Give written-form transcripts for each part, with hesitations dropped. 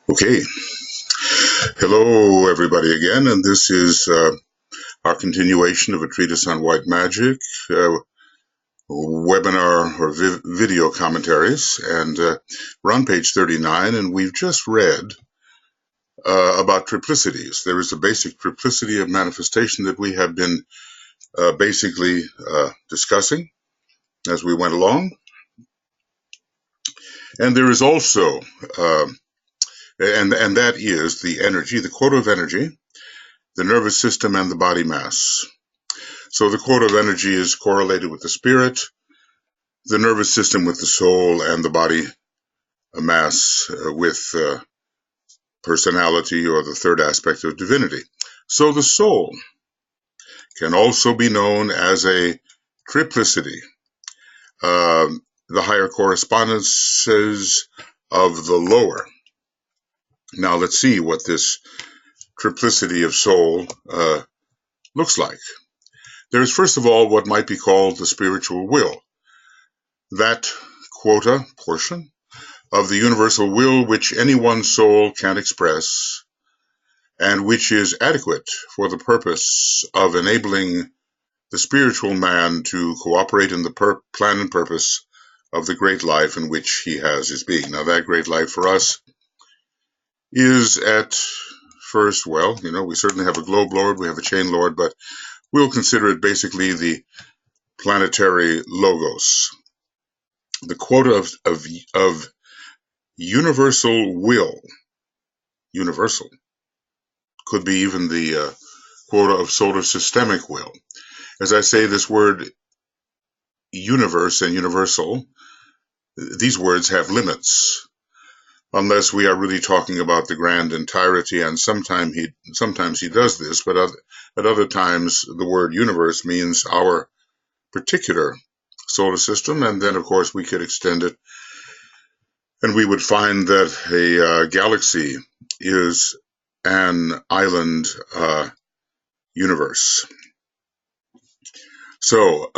Okay, hello everybody again, and this is our continuation of a treatise on white magic, webinar or video commentaries, and we're on page 39, and we've just read about triplicities. There is a basic triplicity of manifestation that we have been basically discussing as we went along, and there is also and that is the energy, the quota of energy, the nervous system, and the body mass. So the quota of energy is correlated with the spirit, the nervous system with the soul, and the body mass with personality, or the third aspect of divinity. So the soul can also be known as a triplicity, the higher correspondences of the lower. Now let's see what this triplicity of soul looks like. There is first of all what might be called the spiritual will, that quota, portion, of the universal will which any one soul can express, and which is adequate for the purpose of enabling the spiritual man to cooperate in the plan and purpose of the great life in which he has his being. Now that great life for us is at first, well, we certainly have a globe lord, we have a chain lord, but we'll consider it basically the planetary logos. The quota of universal will, universal, could be even the quota of solar systemic will. As I say, this word universe and universal, these words have limits, unless we are really talking about the grand entirety, and sometimes he does this, but at other times the word universe means our particular solar system, and then of course we could extend it, and we would find that a galaxy is an island universe. So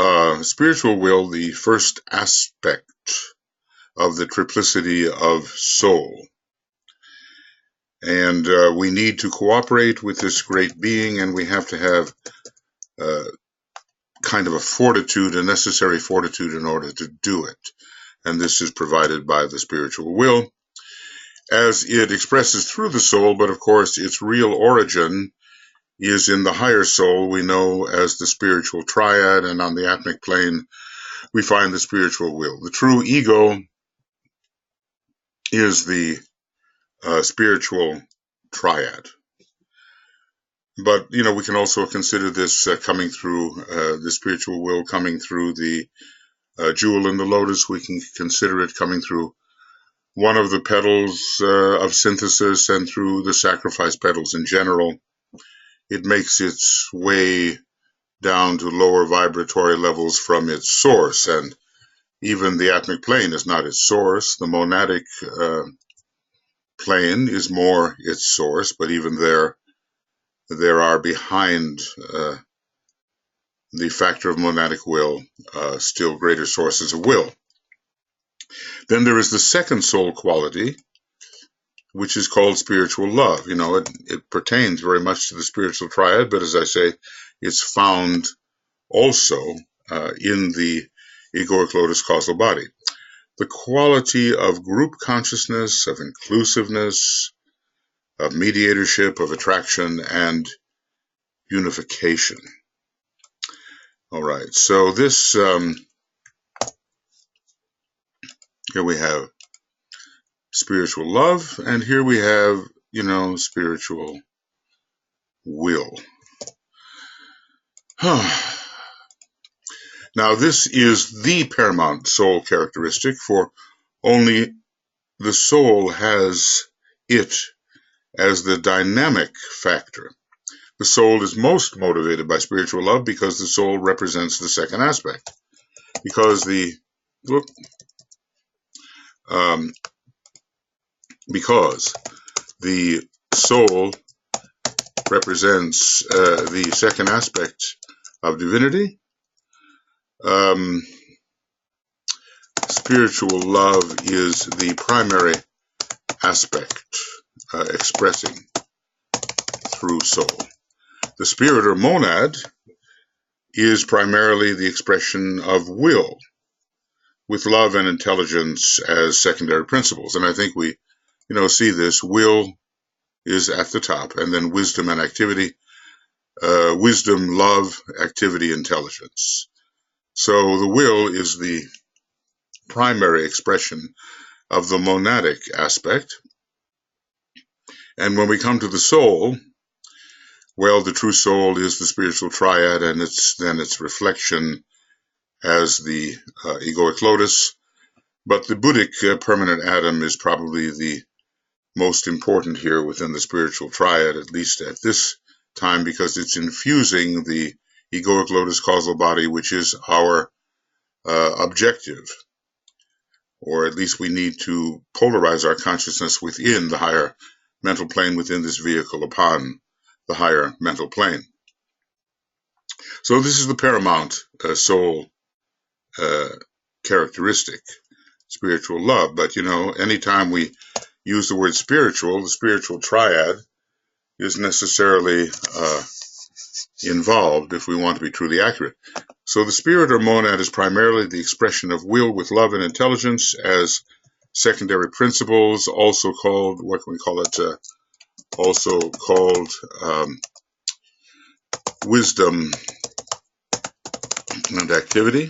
spiritual will, the first aspect of the triplicity of soul. And we need to cooperate with this great being, and we have to have kind of a fortitude, a necessary fortitude in order to do it. And this is provided by the spiritual will, as it expresses through the soul, but of course its real origin is in the higher soul we know as the spiritual triad, and on the atmic plane we find the spiritual will. The true ego is the spiritual triad. But, we can also consider this coming through, the spiritual will coming through the jewel in the lotus. We can consider it coming through one of the petals of synthesis, and through the sacrifice petals in general. It makes its way down to lower vibratory levels from its source, and even the atmic plane is not its source. The monadic plane is more its source, but even there are behind the factor of monadic will still greater sources of will. Then there is the second soul quality, which is called spiritual love. It pertains very much to the spiritual triad, but as I say, it's found also in the egoic lotus causal body. The quality of group consciousness, of inclusiveness, of mediatorship, of attraction, and unification. All right, so this, here we have spiritual love, and here we have, spiritual will. Now, this is the paramount soul characteristic, for only the soul has it as the dynamic factor. The soul is most motivated by spiritual love because the soul represents the second aspect. Because the soul represents the second aspect of divinity, spiritual love is the primary aspect expressing through soul. The spirit or monad is primarily the expression of will, with love and intelligence as secondary principles. And I think we, see this. Will is at the top, and then wisdom and activity. Wisdom, love, activity, intelligence. So the will is the primary expression of the monadic aspect. And when we come to the soul, well, the true soul is the spiritual triad, and its reflection as the egoic lotus. But the Buddhic permanent atom is probably the most important here within the spiritual triad, at least at this time, because it's infusing the egoic lotus causal body, which is our objective, or at least we need to polarize our consciousness within the higher mental plane, within this vehicle upon the higher mental plane. So this is the paramount soul characteristic, spiritual love. But anytime we use the word spiritual, the spiritual triad is necessarily involved if we want to be truly accurate. So the spirit or monad is primarily the expression of will with love and intelligence as secondary principles, also called, what can we call it, also called wisdom and activity.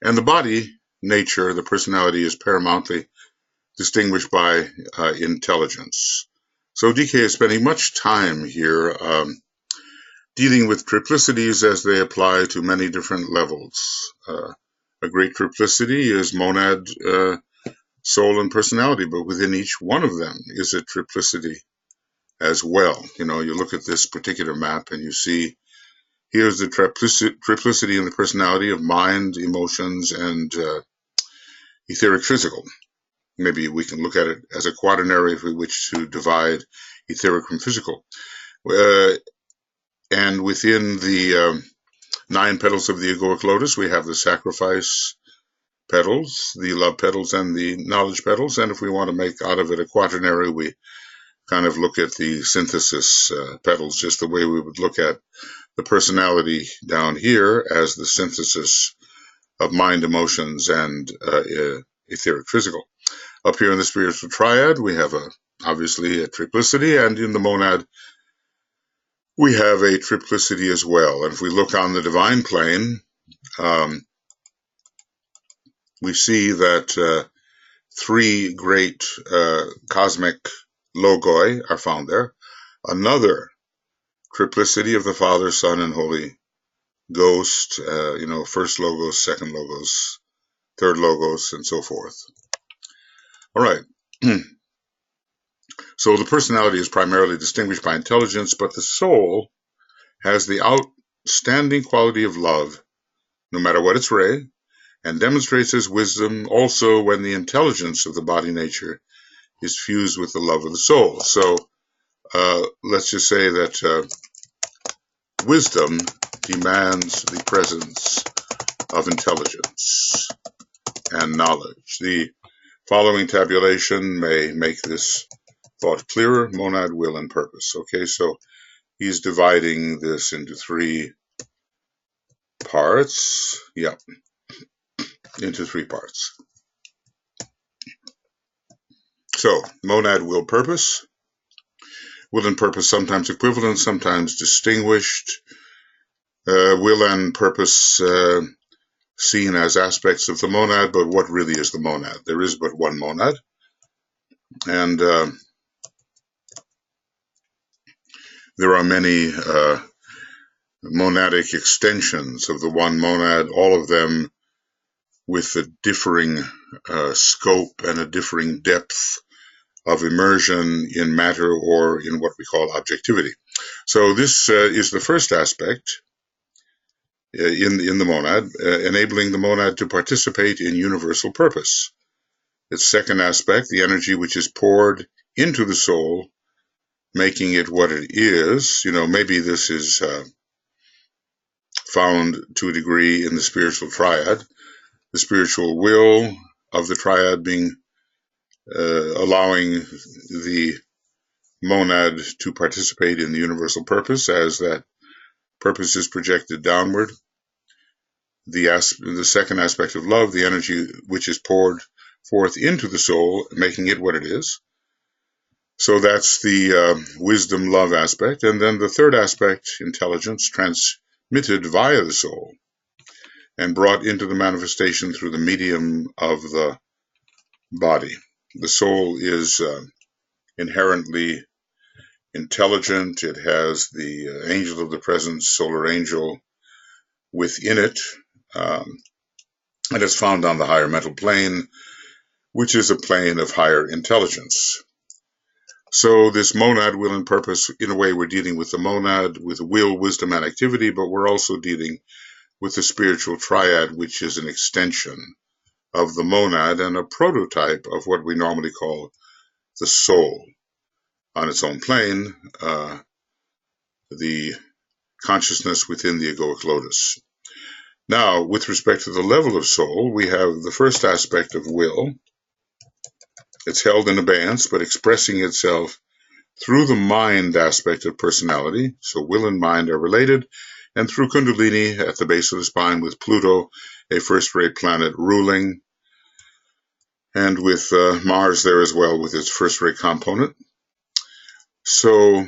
And the body, nature, the personality is paramountly distinguished by intelligence. So DK is spending much time here dealing with triplicities as they apply to many different levels. A great triplicity is monad, soul, and personality, but within each one of them is a triplicity as well. You look at this particular map and you see here's the triplicity in the personality of mind, emotions, and etheric physical. Maybe we can look at it as a quaternary if we wish to divide etheric from physical. And within the 9 petals of the egoic lotus, we have the sacrifice petals, the love petals, and the knowledge petals. And if we want to make out of it a quaternary, we kind of look at the synthesis petals, just the way we would look at the personality down here as the synthesis of mind, emotions, and etheric physical. Up here in the spiritual triad, we have obviously a triplicity, and in the monad, we have a triplicity as well. And if we look on the divine plane, we see that 3 great cosmic logoi are found there. Another triplicity of the Father, Son, and Holy Ghost, first logos, second logos, third logos, and so forth. All right. So the personality is primarily distinguished by intelligence, but the soul has the outstanding quality of love, no matter what its ray, and demonstrates as wisdom also when the intelligence of the body nature is fused with the love of the soul. So let's just say that wisdom demands the presence of intelligence and knowledge. The following tabulation may make this thought clearer: monad, will, and purpose. Okay, so he's dividing this into 3 parts. Yeah, into 3 parts. So, monad, will, purpose. Will and purpose sometimes equivalent, sometimes distinguished. Will and purpose seen as aspects of the monad, but what really is the monad? There is but one monad. And there are many monadic extensions of the one monad, all of them with a differing scope and a differing depth of immersion in matter or in what we call objectivity. So this is the first aspect in the monad, enabling the monad to participate in universal purpose. Its second aspect, the energy which is poured into the soul, making it what it is. Maybe this is found to a degree in the spiritual triad, the spiritual will of the triad being allowing the monad to participate in the universal purpose as that purpose is projected downward. The second aspect of love, the energy which is poured forth into the soul, making it what it is. So that's the wisdom love aspect. And then the third aspect, intelligence, transmitted via the soul and brought into the manifestation through the medium of the body. The soul is inherently intelligent. It has the angel of the presence, solar angel, within it, and it's found on the higher mental plane, which is a plane of higher intelligence. So this monad, will, and purpose, in a way we're dealing with the monad, with will, wisdom, and activity, but we're also dealing with the spiritual triad, which is an extension of the monad and a prototype of what we normally call the soul. On its own plane, the consciousness within the egoic lotus. Now, with respect to the level of soul, we have the first aspect of will. It's held in abeyance, but expressing itself through the mind aspect of personality. So will and mind are related, and through Kundalini at the base of the spine with Pluto, a first-rate planet, ruling, and with Mars there as well with its first-rate component. So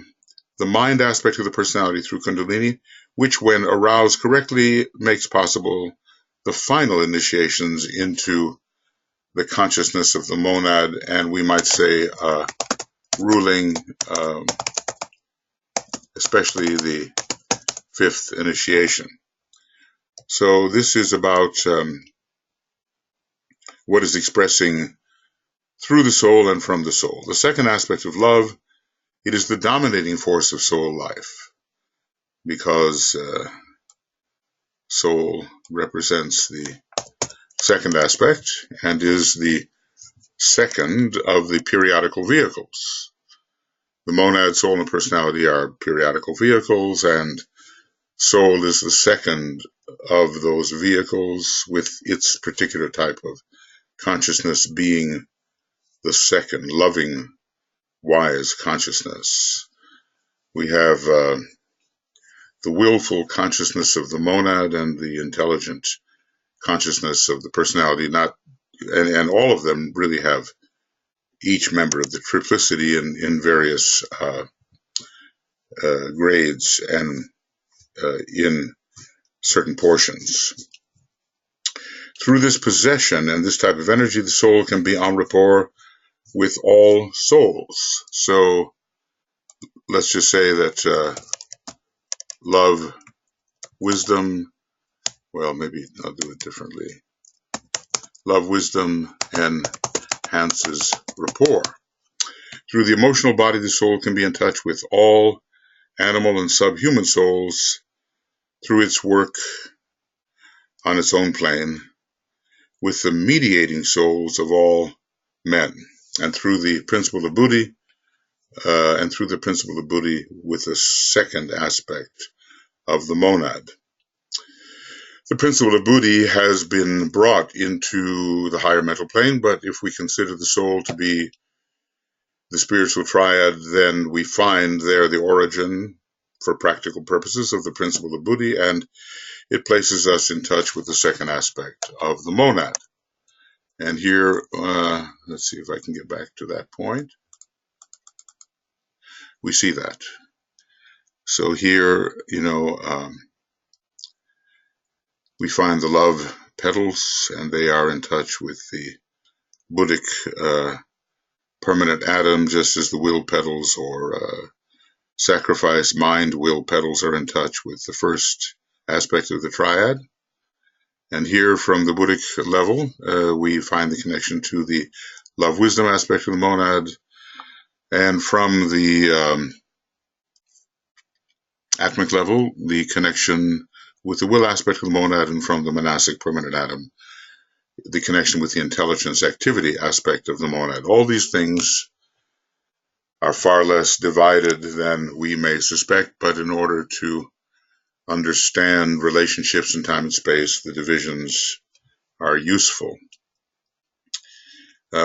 the mind aspect of the personality through Kundalini, which when aroused correctly makes possible the final initiations into the consciousness of the monad, and we might say ruling, especially the fifth initiation. So this is about what is expressing through the soul and from the soul. The second aspect of love, it is the dominating force of soul life, because soul represents the second aspect and is the second of the periodical vehicles. The monad, soul, and personality are periodical vehicles, and soul is the second of those vehicles, with its particular type of consciousness being the second, loving, wise consciousness. We have the willful consciousness of the monad and the intelligent consciousness of the personality, and all of them really have each member of the triplicity in various grades and in certain portions. Through this possession and this type of energy, the soul can be en rapport with all souls. So let's just say that love, wisdom, well, maybe I'll do it differently. Love, wisdom, enhances rapport. Through the emotional body, the soul can be in touch with all animal and subhuman souls through its work on its own plane with the mediating souls of all men, and through the principle of Buddhi, with the second aspect of the monad. The principle of Buddhi has been brought into the higher mental plane, but if we consider the soul to be the spiritual triad, then we find there the origin, for practical purposes, of the principle of Buddhi, and it places us in touch with the second aspect of the monad. And here, let's see if I can get back to that point. We see that. So here, we find the love petals, and they are in touch with the Buddhic permanent atom, just as the will petals or sacrifice mind will petals are in touch with the first aspect of the triad. And here, from the Buddhic level, we find the connection to the love-wisdom aspect of the monad, and from the atomic level, the connection with the will aspect of the monad, and from the monastic permanent atom, the connection with the intelligence activity aspect of the monad. All these things are far less divided than we may suspect, but in order to understand relationships in time and space, the divisions are useful.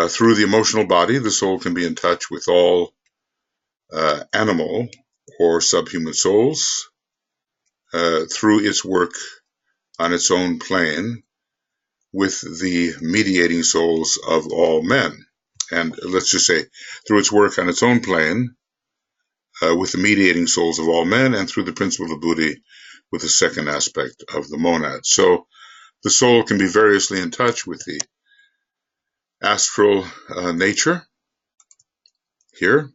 Through the emotional body, the soul can be in touch with all animal or subhuman souls through its work on its own plane with the mediating souls of all men. And let's just say, through its work on its own plane with the mediating souls of all men, and through the principle of Buddhi with the second aspect of the monad. So the soul can be variously in touch with the astral nature here.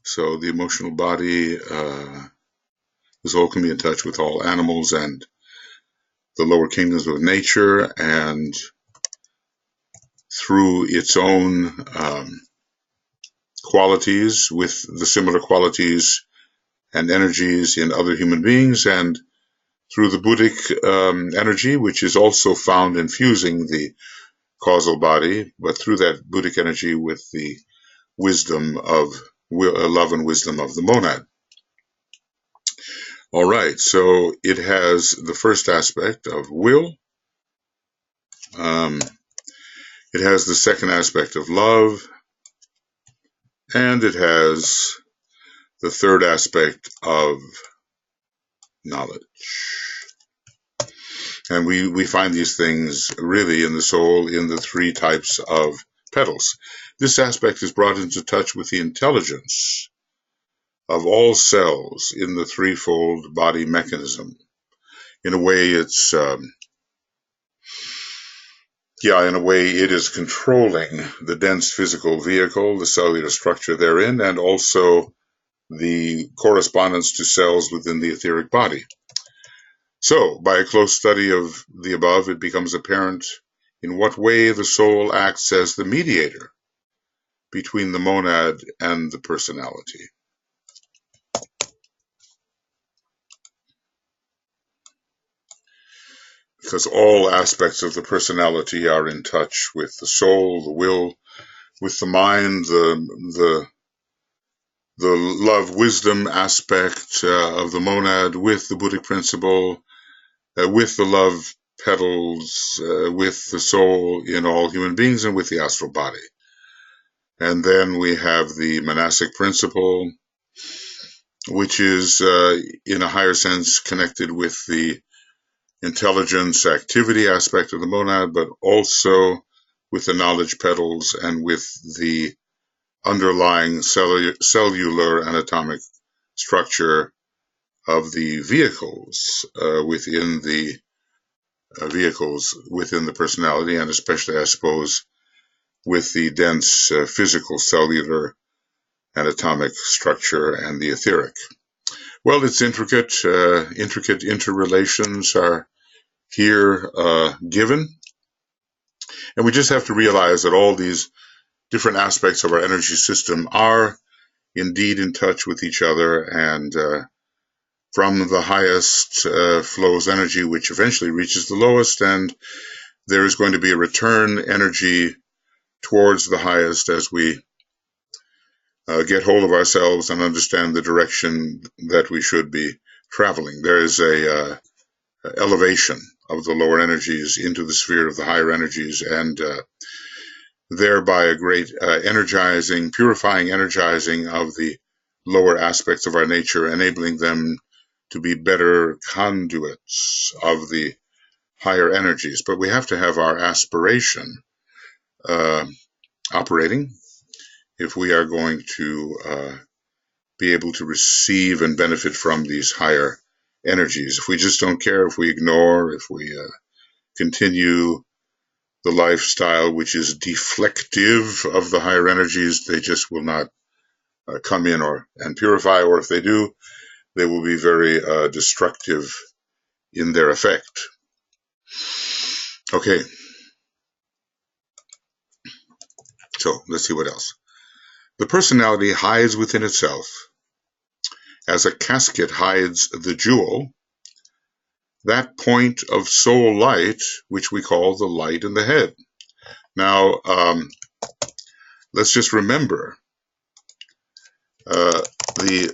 So the emotional body, the soul can be in touch with all animals and the lower kingdoms of nature, and through its own qualities with the similar qualities and energies in other human beings, and through the Buddhic energy, which is also found in fusing the causal body, but through that Buddhic energy with the wisdom of love and wisdom of the monad. All right, so it has the first aspect of will. It has the second aspect of love, and it has the third aspect of knowledge. And we find these things really in the soul in the three types of petals. This aspect is brought into touch with the intelligence of all cells in the threefold body mechanism. In a way, it is controlling the dense physical vehicle, the cellular structure therein, and also the correspondence to cells within the etheric body. So, by a close study of the above, it becomes apparent in what way the soul acts as the mediator between the monad and the personality. Because all aspects of the personality are in touch with the soul, the will, with the mind, the love-wisdom aspect of the monad, with the Buddhic principle, with the love petals, with the soul in all human beings, and with the astral body. And then we have the monastic principle, which is in a higher sense connected with the intelligence activity aspect of the monad, but also with the knowledge petals and with the underlying cellular and atomic structure of the vehicles within the personality, and especially, I suppose, with the dense physical, cellular, and atomic structure and the etheric. Well, it's intricate. Intricate interrelations are here given. And we just have to realize that all these different aspects of our energy system are indeed in touch with each other, and from the highest flows energy, which eventually reaches the lowest, and there is going to be a return energy towards the highest as we get hold of ourselves and understand the direction that we should be traveling. There is a elevation of the lower energies into the sphere of the higher energies, and thereby a great energizing, purifying energizing of the lower aspects of our nature, enabling them to be better conduits of the higher energies. But we have to have our aspiration operating if we are going to be able to receive and benefit from these higher energies. If we just don't care, if we ignore, if we continue the lifestyle which is deflective of the higher energies, they just will not come in and purify, or if they do, they will be very destructive in their effect. Okay, so let's see what else. The personality hides within itself, as a casket hides the jewel, that point of soul light, which we call the light in the head. Now, let's just remember the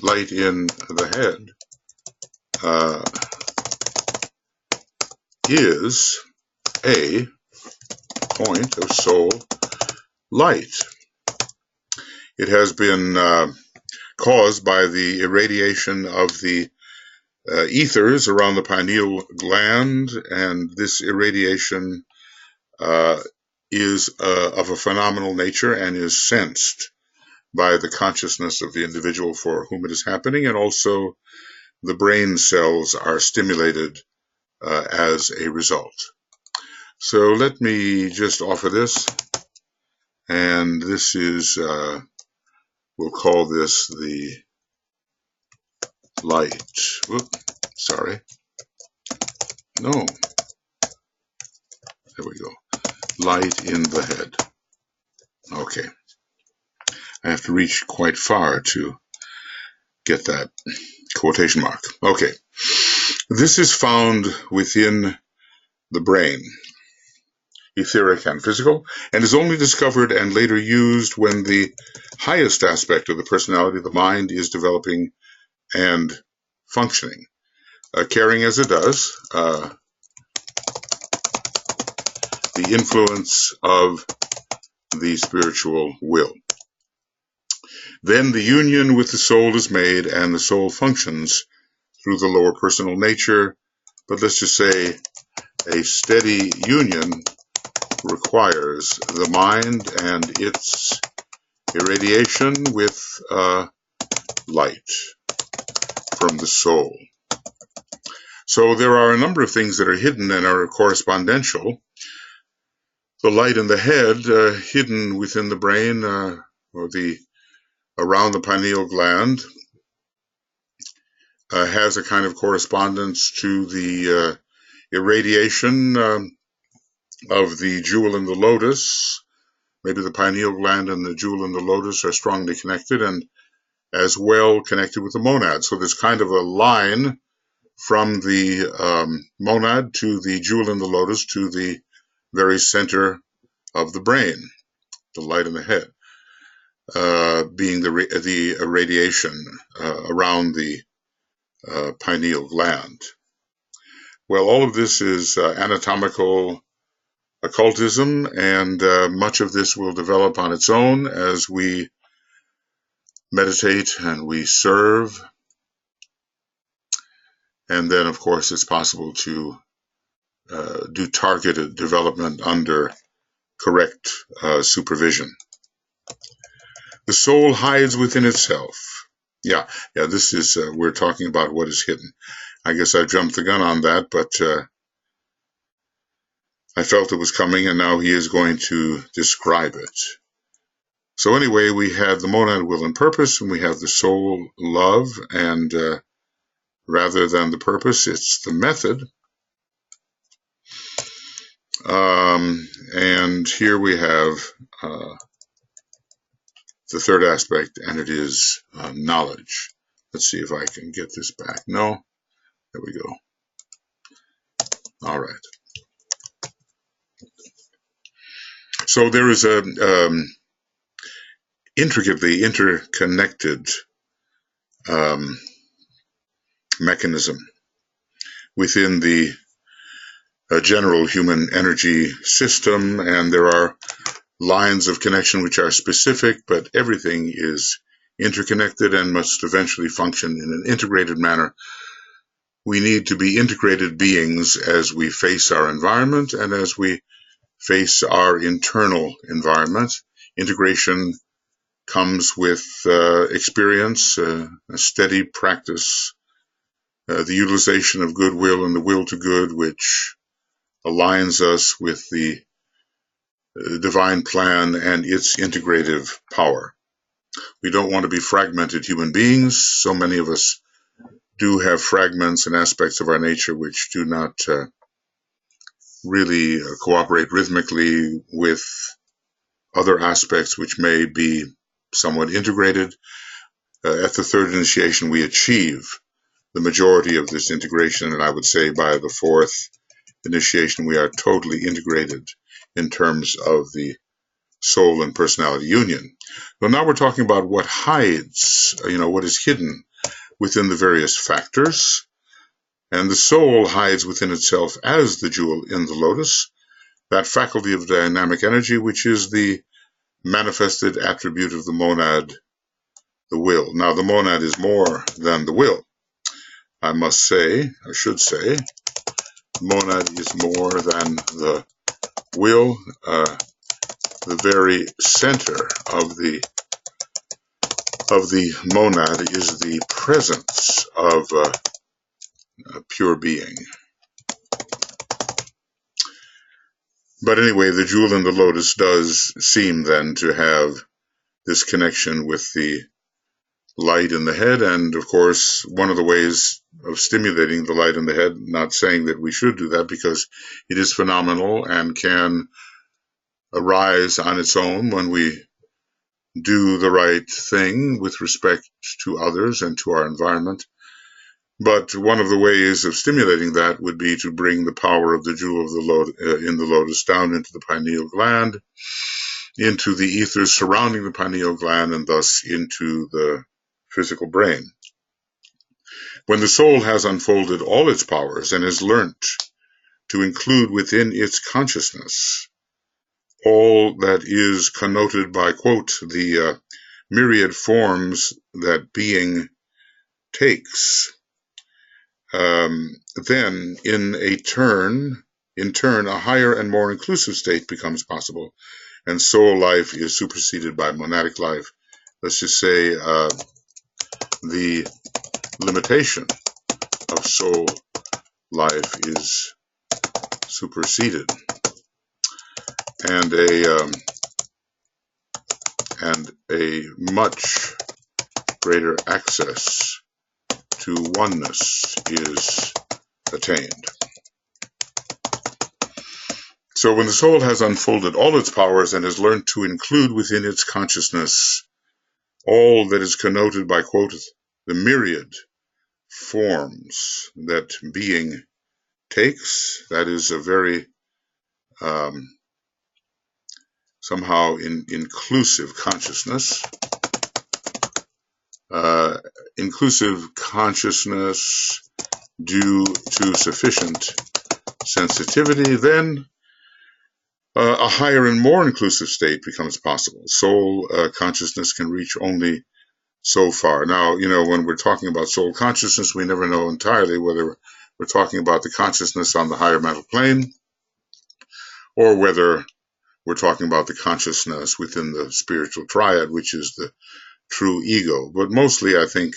light in the head is a point of soul light. It has been caused by the irradiation of the ethers around the pineal gland, and this irradiation is of a phenomenal nature and is sensed by the consciousness of the individual for whom it is happening, and also the brain cells are stimulated as a result. So let me just offer this, and this is, we'll call this the light. Whoop, sorry. No. There we go. Light in the head. Okay. I have to reach quite far to get that quotation mark. Okay. This is found within the brain, etheric and physical, and is only discovered and later used when the highest aspect of the personality, the mind, is developing and functioning, carrying as it does the influence of the spiritual will. Then the union with the soul is made, and the soul functions through the lower personal nature, but let's just say a steady union requires the mind and its irradiation with light from the soul. So there are a number of things that are hidden and are correspondential. The light in the head, hidden within the brain or around the pineal gland, has a kind of correspondence to the irradiation of the jewel in the lotus. Maybe the pineal gland and the jewel in the lotus are strongly connected and as well connected with the monad. So there's kind of a line from the monad to the jewel in the lotus to the very center of the brain, the light in the head, being the irradiation around the pineal gland. Well, all of this is anatomical occultism, and much of this will develop on its own as we meditate and we serve. And then, of course, it's possible to do targeted development under correct supervision. The soul hides within itself. Yeah, this is, we're talking about what is hidden. I guess I jumped the gun on that, but I felt it was coming, and now he is going to describe it. So anyway, we have the monad, will, and purpose, and we have the soul, love, and rather than the purpose, it's the method. And here we have the third aspect, and it is knowledge. Let's see if I can get this back. No, there we go. All right. So there is a intricately interconnected mechanism within the general human energy system, and there are lines of connection which are specific, but everything is interconnected and must eventually function in an integrated manner. We need to be integrated beings as we face our environment and as we face our internal environment. Integration comes with experience, a steady practice, the utilization of goodwill and the will to good, which aligns us with the divine plan and its integrative power. We don't want to be fragmented human beings. So many of us do have fragments and aspects of our nature which do not really cooperate rhythmically with other aspects which may be somewhat integrated. At the third initiation, we achieve the majority of this integration, and I would say by the fourth initiation, we are totally integrated in terms of the soul and personality union. Well, now we're talking about what hides, what is hidden within the various factors. And the soul hides within itself as the jewel in the lotus, that faculty of dynamic energy which is the manifested attribute of the monad, the will. Now, the monad is more than the will. I must say, I should say, monad is more than the will. The very center of the monad is the presence of pure being. But anyway, the jewel in the lotus does seem then to have this connection with the light in the head, and of course one of the ways of stimulating the light in the head, not saying that we should do that because it is phenomenal and can arise on its own when we do the right thing with respect to others and to our environment. But one of the ways of stimulating that would be to bring the power of the jewel of the in the lotus down into the pineal gland, into the ethers surrounding the pineal gland, and thus into the physical brain. When the soul has unfolded all its powers and has learnt to include within its consciousness all that is connoted by, quote, the myriad forms that being takes, then in turn, a higher and more inclusive state becomes possible, and soul life is superseded by monadic life. Let's just say the limitation of soul life is superseded, and a much greater access to oneness is attained. So when the soul has unfolded all its powers and has learned to include within its consciousness all that is connoted by, quote, the myriad forms that being takes, that is a very somehow inclusive consciousness, due to sufficient sensitivity, then a higher and more inclusive state becomes possible. Soul consciousness can reach only so far. Now, when we're talking about soul consciousness, we never know entirely whether we're talking about the consciousness on the higher mental plane or whether we're talking about the consciousness within the spiritual triad, which is the true ego. But mostly, I think,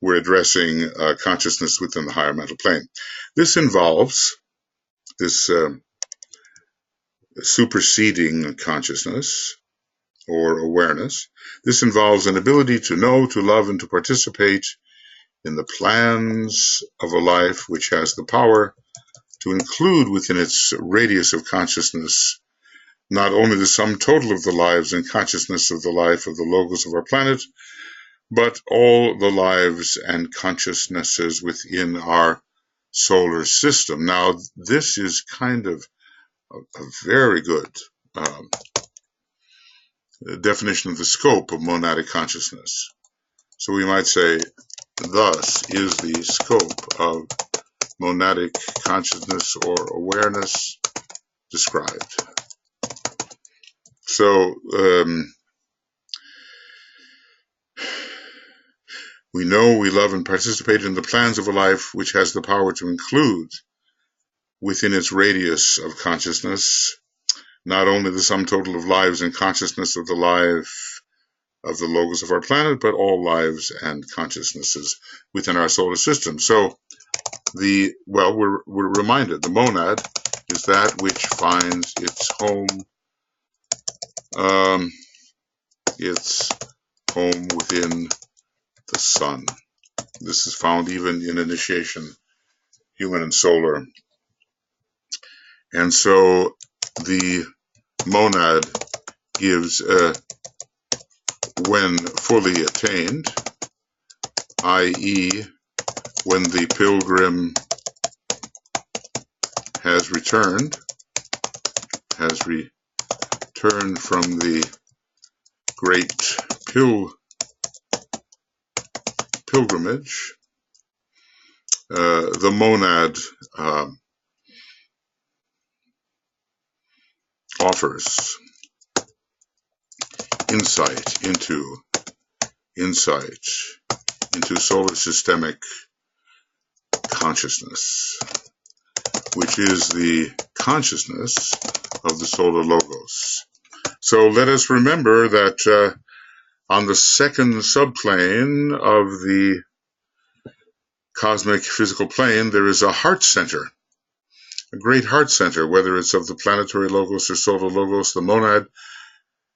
we're addressing consciousness within the higher mental plane. This involves this superseding consciousness or awareness. This involves an ability to know, to love, and to participate in the plans of a life which has the power to include within its radius of consciousness not only the sum total of the lives and consciousness of the life of the logos of our planet, but all the lives and consciousnesses within our solar system. Now, this is kind of a very good definition of the scope of monadic consciousness. So we might say, thus is the scope of monadic consciousness or awareness described. So we know, we love, and participate in the plans of a life which has the power to include within its radius of consciousness not only the sum total of lives and consciousness of the life of the logos of our planet, but all lives and consciousnesses within our solar system. So we're reminded the monad is that which finds its home within the sun. This is found even in initiation, human and solar. And so the monad gives, when fully attained, i.e., when the pilgrim has returned from the great pilgrimage, the monad offers insight into solar systemic consciousness, which is the consciousness of the solar logos. So let us remember that on the second subplane of the cosmic physical plane, there is a heart center, a great heart center, whether it's of the planetary logos or solar logos. The monad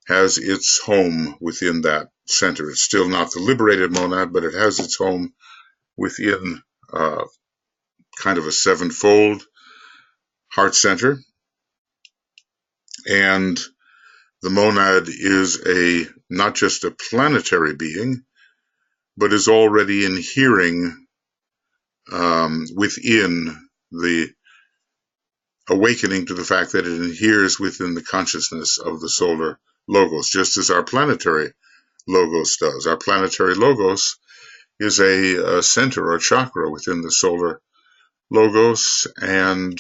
has its home within that center. It's still not the liberated monad, but it has its home within kind of a sevenfold heart center. And the monad is not just a planetary being, but is already inhering within the awakening to the fact that it inheres within the consciousness of the solar logos, just as our planetary logos does. Our planetary logos is a center or chakra within the solar logos, and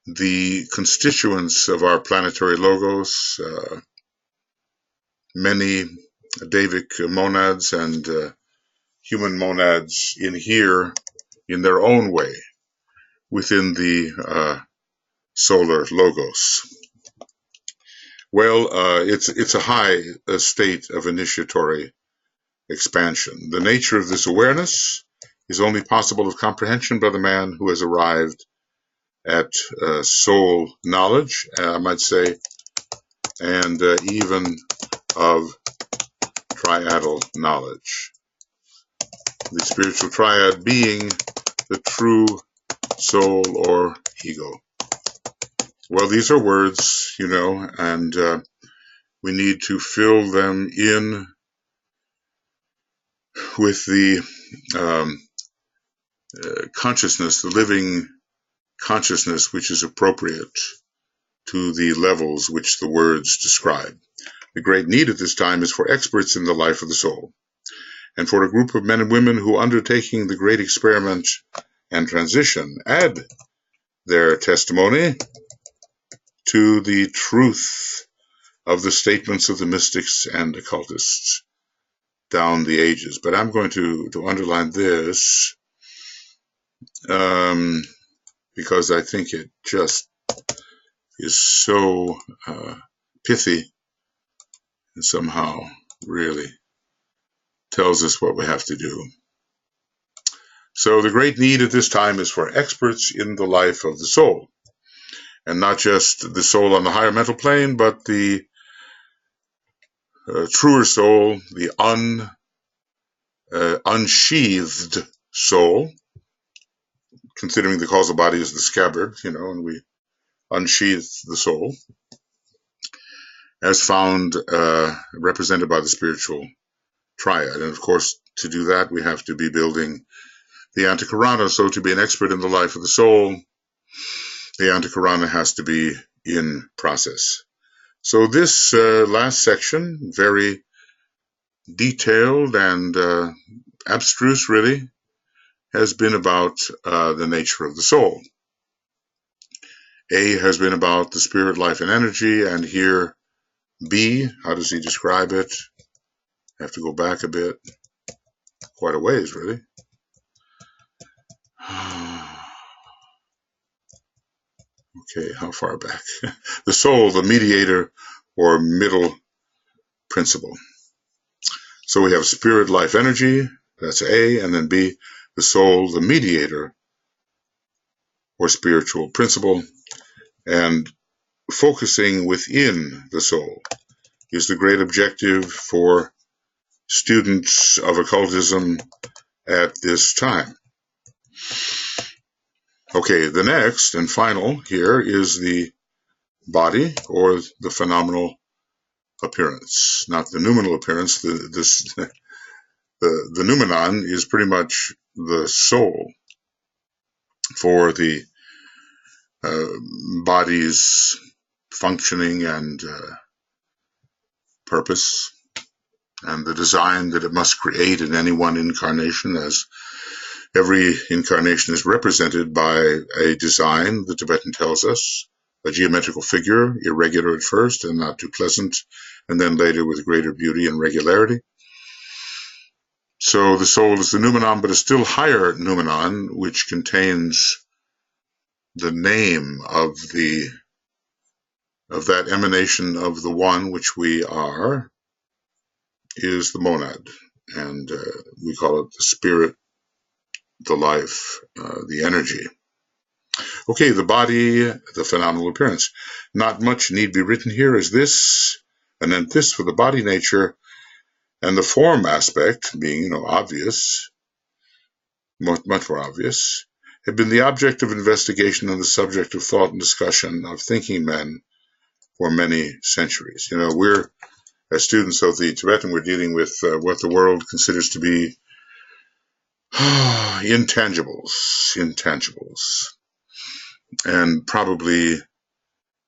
the constituents of our planetary logos, many Davic monads and human monads, inhere in their own way within the solar logos. Well, it's a high state of initiatory expansion. The nature of this awareness is only possible of comprehension by the man who has arrived at soul knowledge, I might say, and even of triadal knowledge. The spiritual triad being the true soul or ego. Well, these are words, and we need to fill them in with the consciousness, the living consciousness which is appropriate to the levels which the words describe. The great need at this time is for experts in the life of the soul, and for a group of men and women who, undertaking the great experiment and transition, add their testimony to the truth of the statements of the mystics and occultists down the ages. But I'm going to underline this because I think it just is so pithy and somehow really tells us what we have to do. So the great need at this time is for experts in the life of the soul, and not just the soul on the higher mental plane, but the truer soul, the unsheathed soul, considering the causal body is the scabbard, and we unsheath the soul, as found represented by the spiritual triad. And of course, to do that, we have to be building the antikarana. So to be an expert in the life of the soul, the antikarana has to be in process. So this last section, very detailed and abstruse really, has been about the nature of the soul. A has been about the spirit, life, and energy, and here B, how does he describe it? I have to go back a bit, quite a ways really. Okay, how far back? The soul, the mediator or middle principle. So we have spirit, life, energy, that's A, and then B, the soul, the mediator or spiritual principle, and focusing within the soul is the great objective for students of occultism at this time. Okay, the next and final here is the body or the phenomenal appearance, not the noumenal appearance. The noumenon is pretty much the soul for the body's functioning and purpose, and the design that it must create in any one incarnation, as Every incarnation is represented by a design, the Tibetan tells us, a geometrical figure, irregular at first and not too pleasant, and then later with greater beauty and regularity. So the soul is the noumenon, but a still higher noumenon, which contains the name of that emanation of the one which we are, is the monad, and we call it the spirit, the life, the energy. Okay, the body, the phenomenal appearance. Not much need be written here, as this, and then this for the body nature, and the form aspect being, obvious, much more obvious, have been the object of investigation and the subject of thought and discussion of thinking men for many centuries. We're, as students of the Tibetan, we're dealing with what the world considers to be intangibles, and probably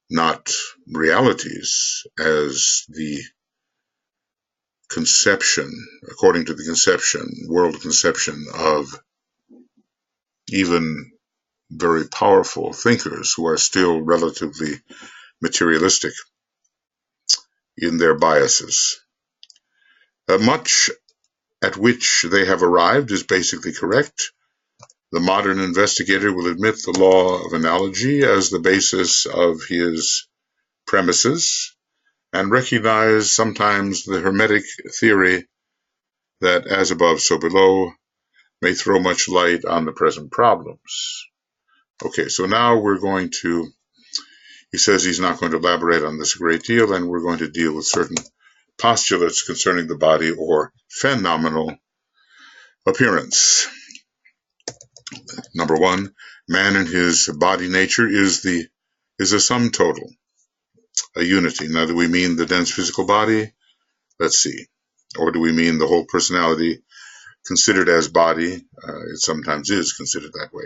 not realities as the conception, according to the conception, world conception of even very powerful thinkers who are still relatively materialistic in their biases. Much at which they have arrived is basically correct. The modern investigator will admit the law of analogy as the basis of his premises and recognize sometimes the Hermetic theory that as above, so below may throw much light on the present problems. Okay, so now we're going to, he says he's not going to elaborate on this a great deal, and we're going to deal with certain postulates concerning the body or phenomenal appearance. Number one, man in his body nature is a sum total, a unity. Now, do we mean the dense physical body? Let's see. Or do we mean the whole personality considered as body? It sometimes is considered that way.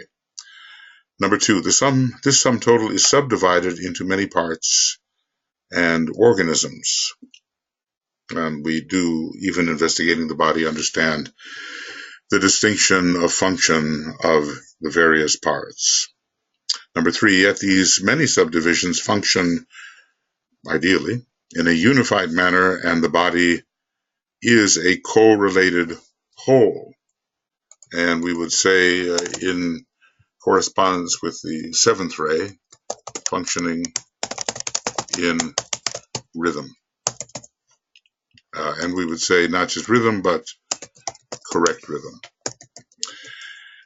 Number two, this sum total is subdivided into many parts and organisms. And we do, even investigating the body, understand the distinction of function of the various parts. Number three, yet these many subdivisions function, ideally, in a unified manner, and the body is a correlated whole. And we would say in correspondence with the seventh ray, functioning in rhythm. And we would say not just rhythm, but correct rhythm.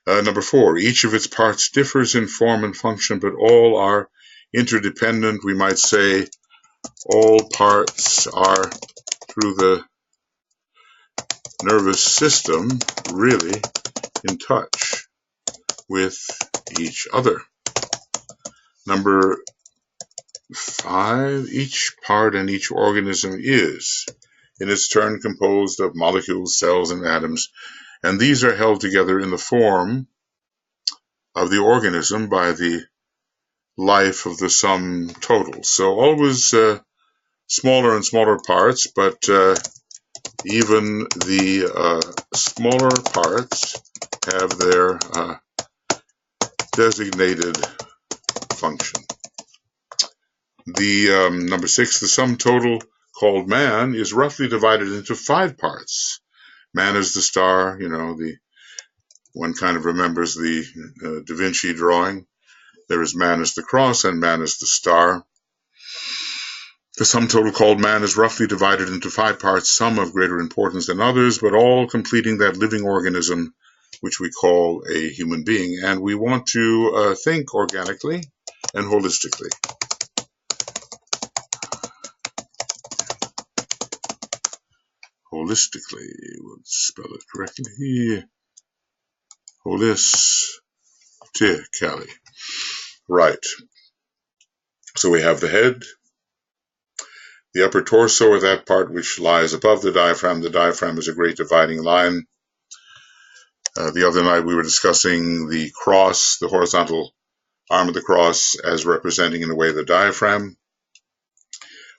Number four, each of its parts differs in form and function, but all are interdependent. We might say all parts are, through the nervous system, really in touch with each other. Number five, each part and each organism is, in its turn, composed of molecules, cells, and atoms, and these are held together in the form of the organism by the life of the sum total. So always smaller and smaller parts, but even the smaller parts have their designated function. The number six, the sum total called man is roughly divided into 5 parts. Man is the star, one kind of remembers the Da Vinci drawing. There is man as the cross and man as the star. The sum total called man is roughly divided into 5 parts, some of greater importance than others, but all completing that living organism which we call a human being. And we want to think organically and holistically. Holistically, we'll spell it correctly. Holistically. Right. So we have the head, the upper torso, or that part which lies above the diaphragm. The diaphragm is a great dividing line. The other night we were discussing the cross, the horizontal arm of the cross, as representing in a way the diaphragm.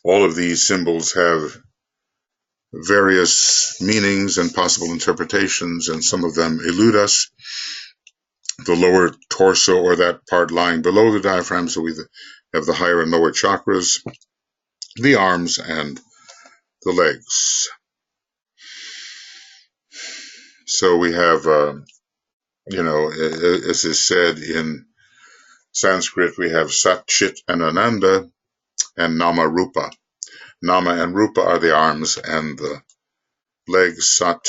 All of these symbols have various meanings and possible interpretations, and some of them elude us. the lower torso, or that part lying below the diaphragm. So we have the higher and lower chakras, the arms, and the legs. So we have, as is said in Sanskrit, we have Sat, Chit, and Ananda, and Nama, Rupa. Nama and Rupa are the arms and the legs. Sat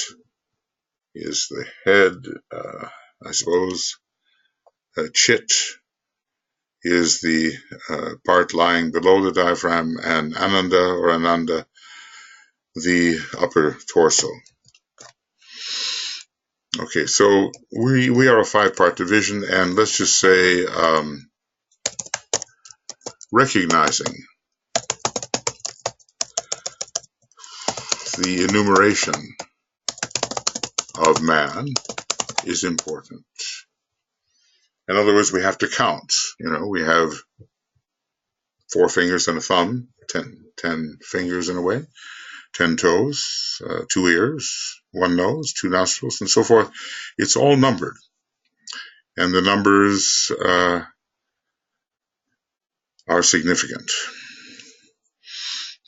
is the head, I suppose. Chit is the part lying below the diaphragm, and Ananda, the upper torso. Okay, so we are a 5-part division, and let's just say recognizing the enumeration of man is important. In other words, we have to count. We have 4 fingers and a thumb, 10 fingers in a way, 10 toes, 2 ears, 1 nose, 2 nostrils, and so forth. It's all numbered. And the numbers are significant.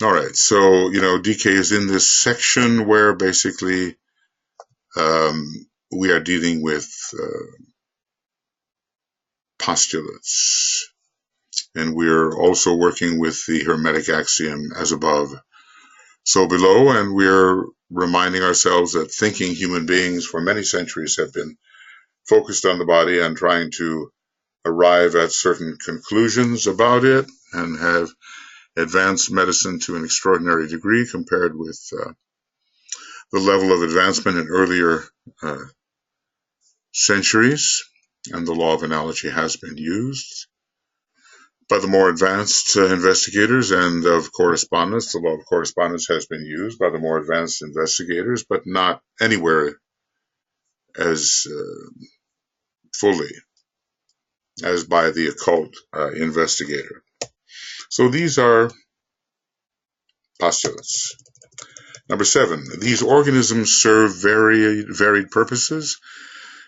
All right, so, DK is in this section where basically we are dealing with postulates. And we're also working with the Hermetic axiom, as above, so below, and we're reminding ourselves that thinking human beings for many centuries have been focused on the body and trying to arrive at certain conclusions about it, and have advanced medicine to an extraordinary degree compared with the level of advancement in earlier centuries, and the law of analogy has been used by the more advanced investigators, and of correspondence. The law of correspondence has been used by the more advanced investigators, but not anywhere as fully as by the occult investigator. So these are postulates. Number 7, these organisms serve varied purposes,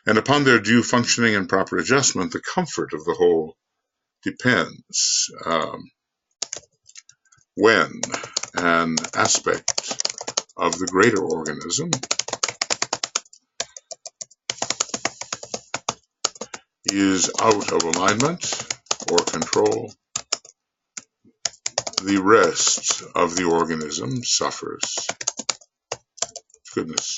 and upon their due functioning and proper adjustment, the comfort of the whole depends. When an aspect of the greater organism is out of alignment or control, the rest of the organism suffers. Goodness.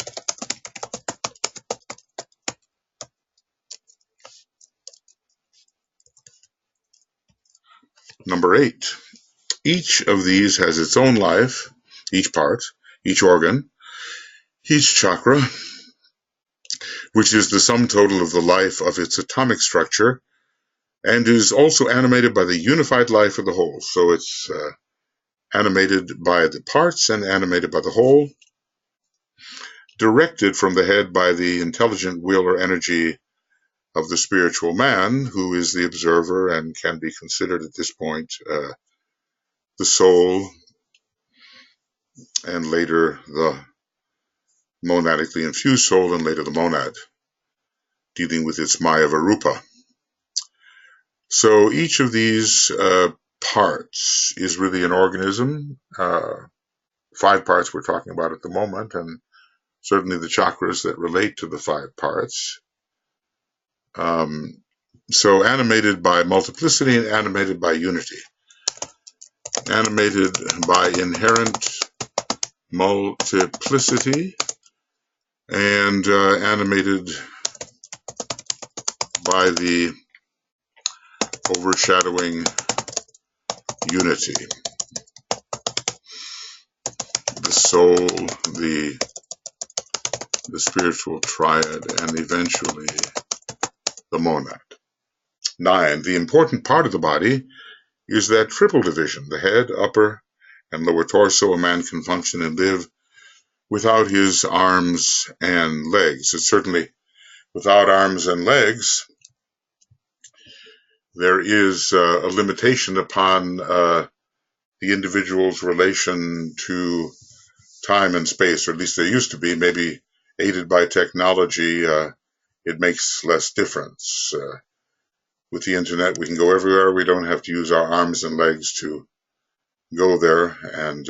Number 8. Each of these has its own life, each part, each organ, each chakra, which is the sum total of the life of its atomic structure, and is also animated by the unified life of the whole. So it's animated by the parts and animated by the whole, directed from the head by the intelligent will or energy of the spiritual man, who is the observer and can be considered at this point the soul, and later the monadically infused soul, and later the monad, dealing with its Maya Varupa. So each of these parts is really an organism. 5 parts we're talking about at the moment, and certainly the chakras that relate to the 5 parts. So animated by multiplicity and animated by unity. Animated by inherent multiplicity and animated by the overshadowing unity. The soul, the spiritual triad, and eventually the monad. 9. The important part of the body is that triple division, the head, upper, and lower torso. A man can function and live without his arms and legs. It's certainly without arms and legs, there is a limitation upon the individual's relation to time and space, or at least there used to be, maybe aided by technology. it makes less difference. With the internet, we can go everywhere. We don't have to use our arms and legs to go there. And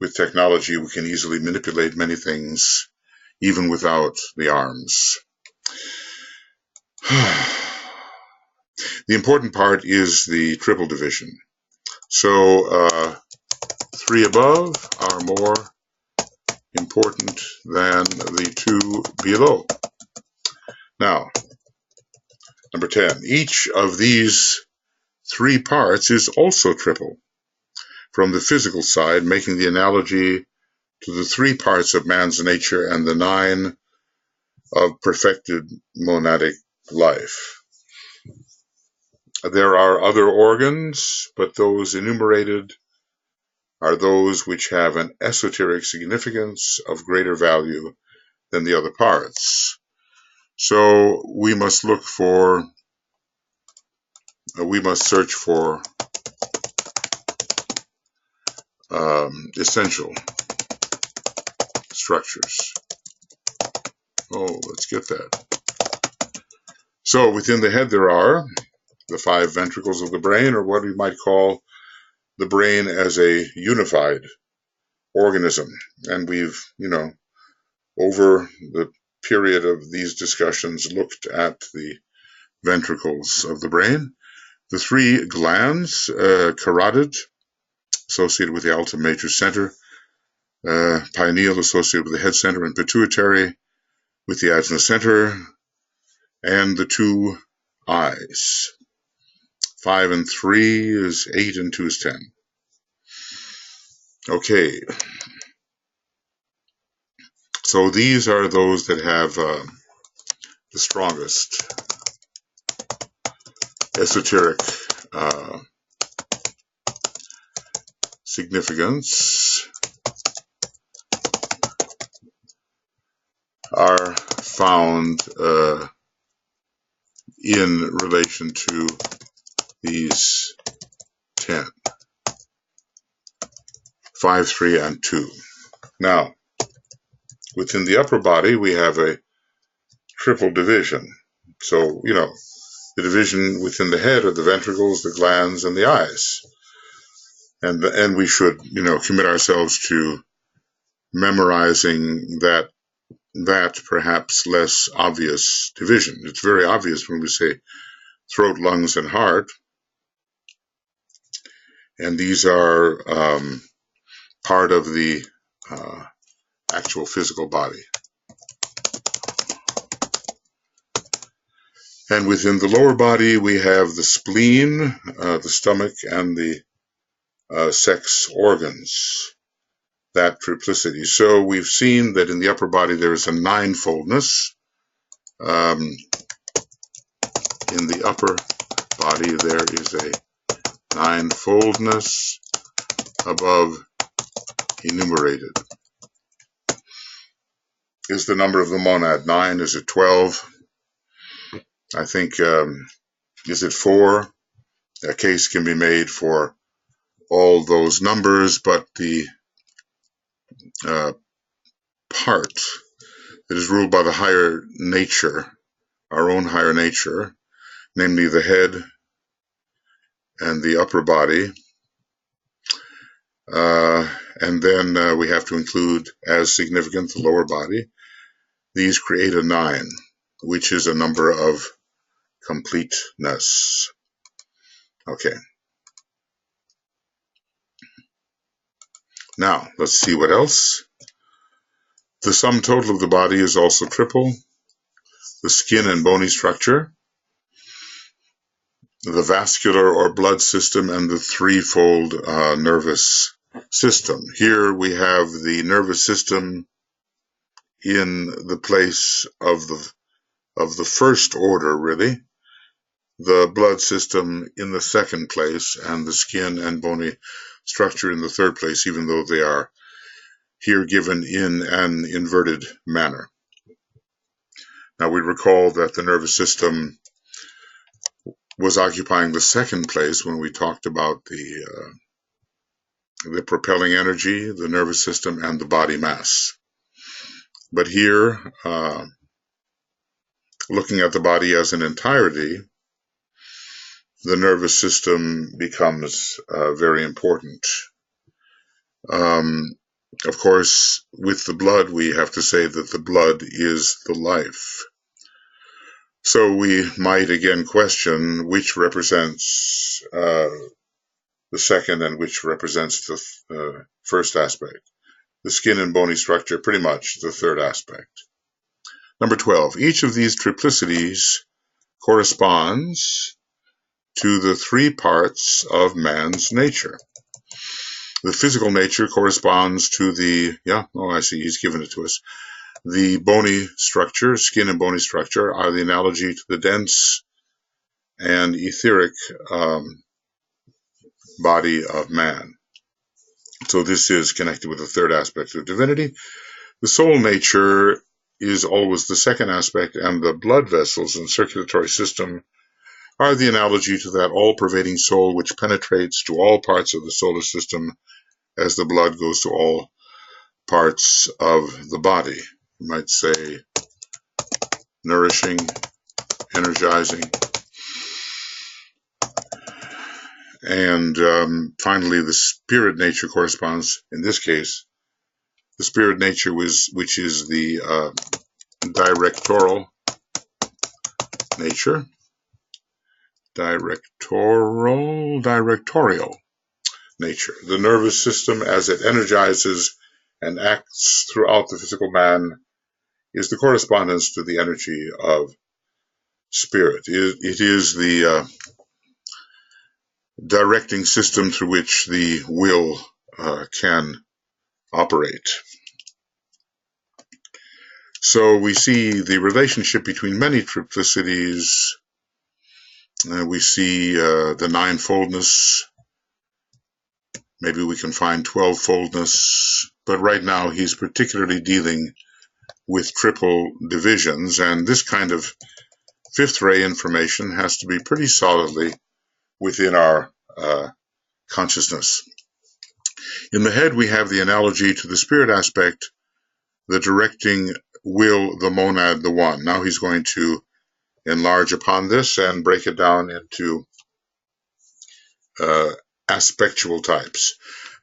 with technology, we can easily manipulate many things, even without the arms. The important part is the triple division. So 3 above are more important than the 2 below. Now, number 10, each of these 3 parts is also triple from the physical side, making the analogy to the 3 parts of man's nature and the 9 of perfected monadic life. There are other organs, but those enumerated are those which have an esoteric significance of greater value than the other parts. So we must search for essential structures. Oh, let's get that. So within the head there are the 5 ventricles of the brain, or what we might call the brain as a unified organism. And we've, over the period of these discussions, looked at the ventricles of the brain. The 3 glands, carotid, associated with the alta major center, pineal, associated with the head center, and pituitary, with the ajna center, and the 2 eyes. 5 and 3 is 8 and 2 is 10. Okay. So these are those that have the strongest esoteric significance, are found in relation to these 10, 5, 3, and 2. Now, within the upper body, we have a triple division. So, the division within the head are the ventricles, the glands, and the eyes. And we should, commit ourselves to memorizing that perhaps less obvious division. It's very obvious when we say throat, lungs, and heart. And these are part of the actual physical body. And within the lower body, we have the spleen, the stomach, and the sex organs, that triplicity. So we've seen that in the upper body there is a ninefoldness. In the upper body there is a ninefoldness above enumerated. Is the number of the monad 9? Is it 12? I think, is it 4? A case can be made for all those numbers, but the part that is ruled by the higher nature, our own higher nature, namely the head and the upper body, and then we have to include as significant the lower body. These create a 9, which is a number of completeness. Okay. Now, let's see what else. The sum total of the body is also triple. The skin and bony structure, the vascular or blood system, and the threefold nervous system. Here we have the nervous system in the place of the first order, really. The blood system in the second place, and the skin and bony structure in the third place, even though they are here given in an inverted manner. Now we recall that the nervous system was occupying the second place when we talked about the propelling energy, the nervous system, and the body mass. But here looking at the body as an entirety, the nervous system becomes very important. Of course, with the blood, we have to say that the blood is the life. So we might again question which represents the second and which represents the first aspect. The skin and bony structure, pretty much the third aspect. Number 12, each of these triplicities corresponds to the three parts of man's nature. The physical nature corresponds to the, I see, he's given it to us. The bony structure, skin and bony structure, are the analogy to the dense and etheric body of man. So this is connected with the third aspect of divinity. The soul nature is always the second aspect, and the blood vessels and circulatory system are the analogy to that all-pervading soul which penetrates to all parts of the solar system as the blood goes to all parts of the body. You might say nourishing, energizing. And finally, the spirit nature corresponds, in this case, the spirit nature which is the directorial nature. Directorial nature. The nervous system, as it energizes and acts throughout the physical man, is the correspondence to the energy of spirit. It is the directing system through which the will can operate. So we see the relationship between many triplicities. We see the ninefoldness. Maybe we can find 12-foldness, but right now he's particularly dealing with triple divisions, and this kind of fifth ray information has to be pretty solidly within our consciousness. In the head, we have the analogy to the spirit aspect, the directing will, the monad, the one. Now he's going to enlarge upon this and break it down into aspectual types.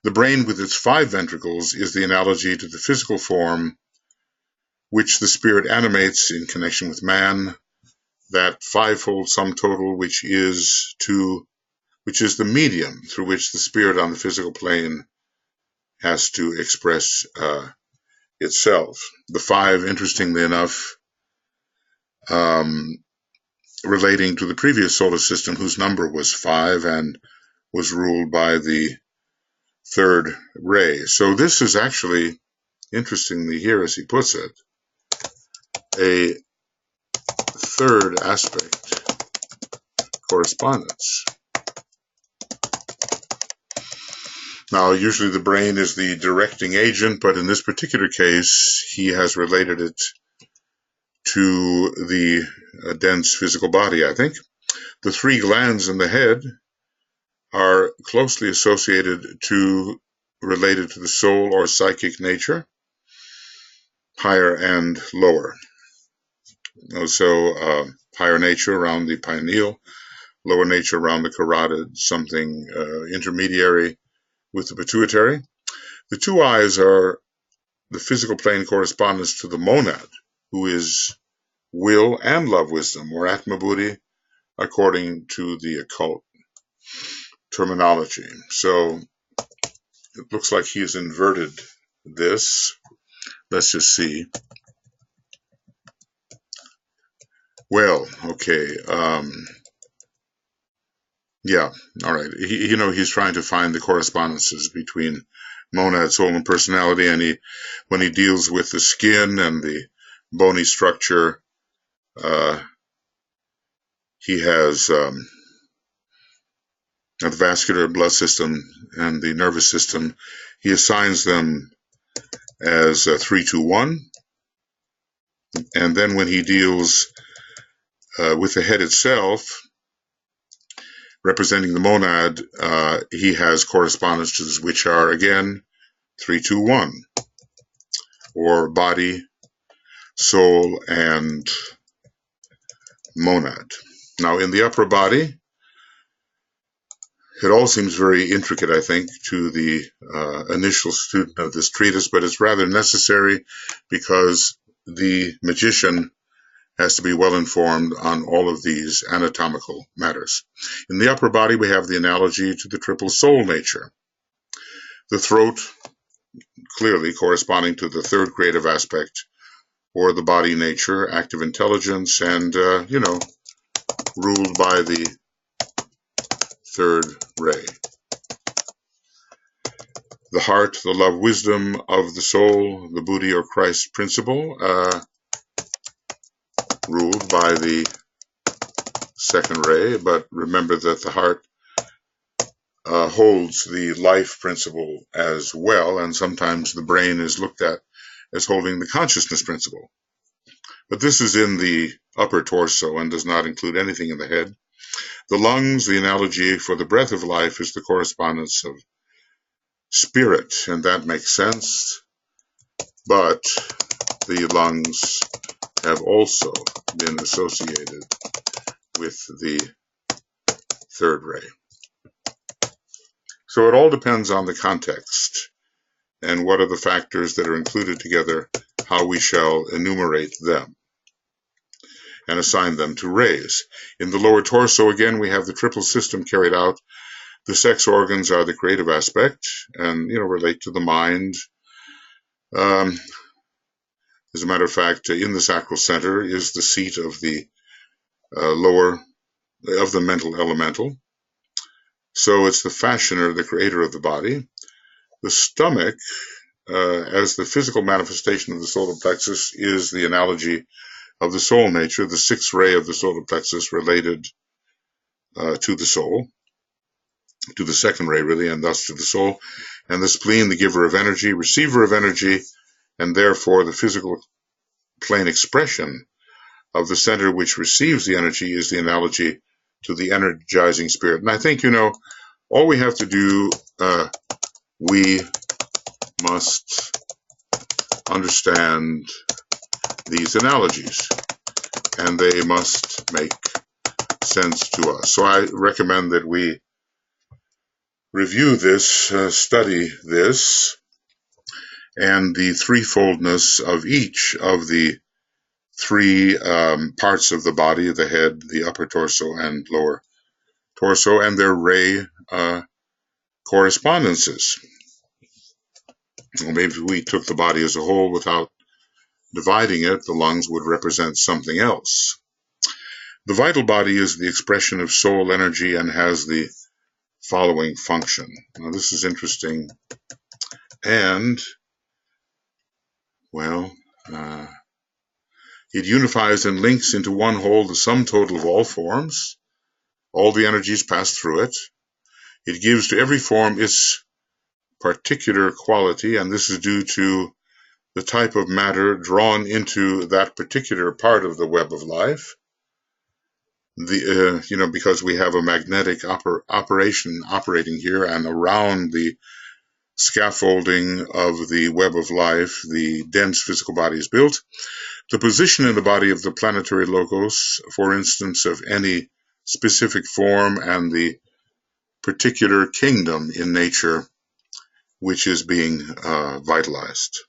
The brain with its 5 ventricles is the analogy to the physical form which the spirit animates in connection with man, that fivefold sum total which is the medium through which the spirit on the physical plane has to express itself. The 5, interestingly enough, relating to the previous solar system whose number was 5 and was ruled by the third ray. So this is actually, interestingly here as he puts it, a third aspect correspondence. Now, usually the brain is the directing agent, but in this particular case, he has related it to the dense physical body, I think. The 3 glands in the head are closely related to the soul or psychic nature, higher and lower. So higher nature around the pineal, lower nature around the carotid, something intermediary with the pituitary. The 2 eyes are the physical plane correspondence to the monad, who is will and love wisdom, or Atma Buddhi, according to the occult terminology. So it looks like he's inverted this. Let's just see. Well, okay. Yeah, all right. He's trying to find the correspondences between monad, soul, and personality, and when he deals with the skin and the bony structure, he has the vascular blood system and the nervous system. He assigns them as 3, 2, 1, and then when he deals with the head itself, representing the monad, he has correspondences which are, again, 3, 2, 1, or body, soul, and monad. Now, in the upper body, it all seems very intricate, I think, to the initial student of this treatise, but it's rather necessary because the magician has to be well informed on all of these anatomical matters. In the upper body, we have the analogy to the triple soul nature. The throat, clearly corresponding to the third creative aspect, or the body nature, active intelligence, and, ruled by the third ray. The heart, the love wisdom of the soul, the Buddhi or Christ principle, ruled by the second ray, but remember that the heart holds the life principle as well, and sometimes the brain is looked at as holding the consciousness principle. But this is in the upper torso and does not include anything in the head. The lungs, the analogy for the breath of life, is the correspondence of spirit, and that makes sense. But the lungs have also been associated with the third ray. So it all depends on the context and what are the factors that are included together, how we shall enumerate them and assign them to rays. In the lower torso, again, we have the triple system carried out. The sex organs are the creative aspect and, relate to the mind. As a matter of fact, in the sacral center is the seat of the the mental elemental. So it's the fashioner, the creator of the body. The stomach, as the physical manifestation of the solar plexus, is the analogy of the soul nature, the sixth ray of the solar plexus related to the soul, to the second ray really, and thus to the soul. And the spleen, the giver of energy, receiver of energy, and therefore the physical plane expression of the center which receives the energy is the analogy to the energizing spirit. And I think, all we have to do, we must understand these analogies, and they must make sense to us. So I recommend that we review this, study this, and the threefoldness of each of the three parts of the body, the head, the upper torso, and lower torso, and their ray correspondences. Well, maybe if we took the body as a whole without dividing it, the lungs would represent something else. The vital body is the expression of soul energy and has the following function. Now, this is interesting, and, it unifies and links into one whole the sum total of all forms. All the energies pass through it. It gives to every form its particular quality, and this is due to the type of matter drawn into that particular part of the web of life. Because we have a magnetic operation operating here, and around the scaffolding of the web of life, the dense physical body is built. The position in the body of the planetary logos, for instance, of any specific form, and the particular kingdom in nature which is being vitalized.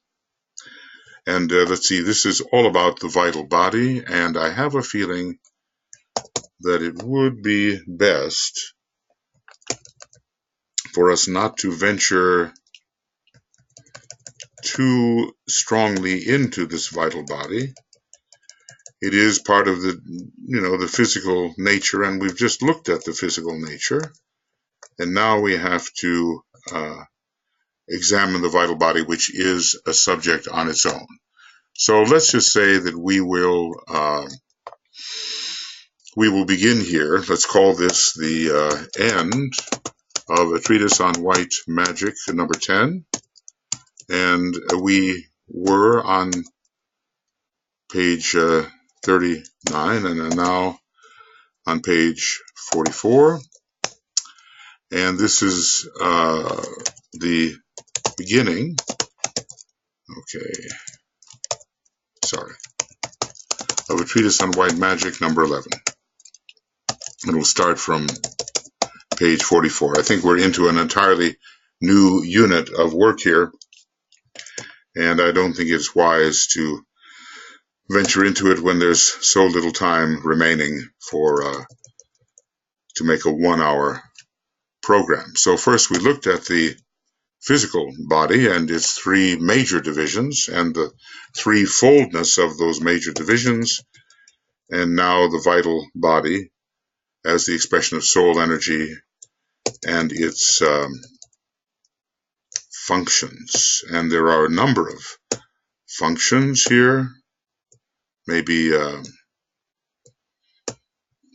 And let's see, this is all about the vital body, and I have a feeling that it would be best for us not to venture too strongly into this vital body. It is part of the physical nature, and we've just looked at the physical nature, and now we have to examine the vital body, which is a subject on its own. So let's just say that we will begin here. Let's call this the end of a treatise on white magic, number 10. And we were on page 39 and are now on page 44. And this is the beginning. Okay. Sorry. of A Treatise on White Magic, number 11. And we'll start from page 44. I think we're into an entirely new unit of work here, and I don't think it's wise to venture into it when there's so little time remaining for to make a 1-hour program. So first we looked at the physical body and its three major divisions and the threefoldness of those major divisions, and now the vital body as the expression of soul energy and its functions. And there are a number of functions here, maybe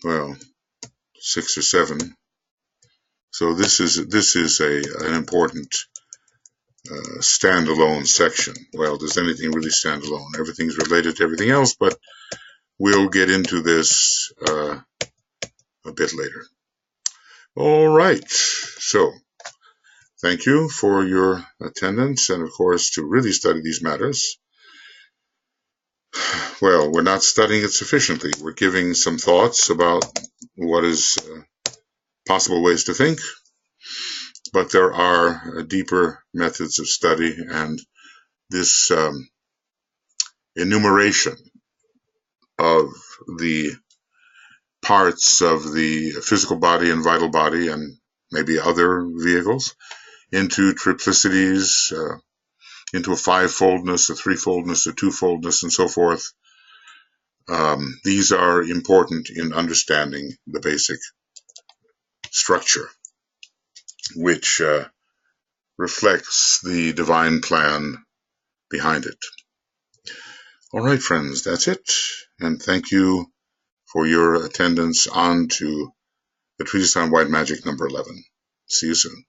well, 6 or 7. So this is an important standalone section. Well, does anything really stand alone? Everything's related to everything else, but we'll get into this a bit later. All right, so thank you for your attendance, and of course to really study these matters. Well, we're not studying it sufficiently. We're giving some thoughts about what is possible ways to think, but there are deeper methods of study, and this enumeration of the parts of the physical body and vital body and maybe other vehicles into triplicities, into a fivefoldness, a threefoldness, a twofoldness, and so forth. These are important in understanding the basic structure, which reflects the divine plan behind it. All right, friends, that's it. And thank you for your attendance on to the Treatise on White Magic, number 11. See you soon.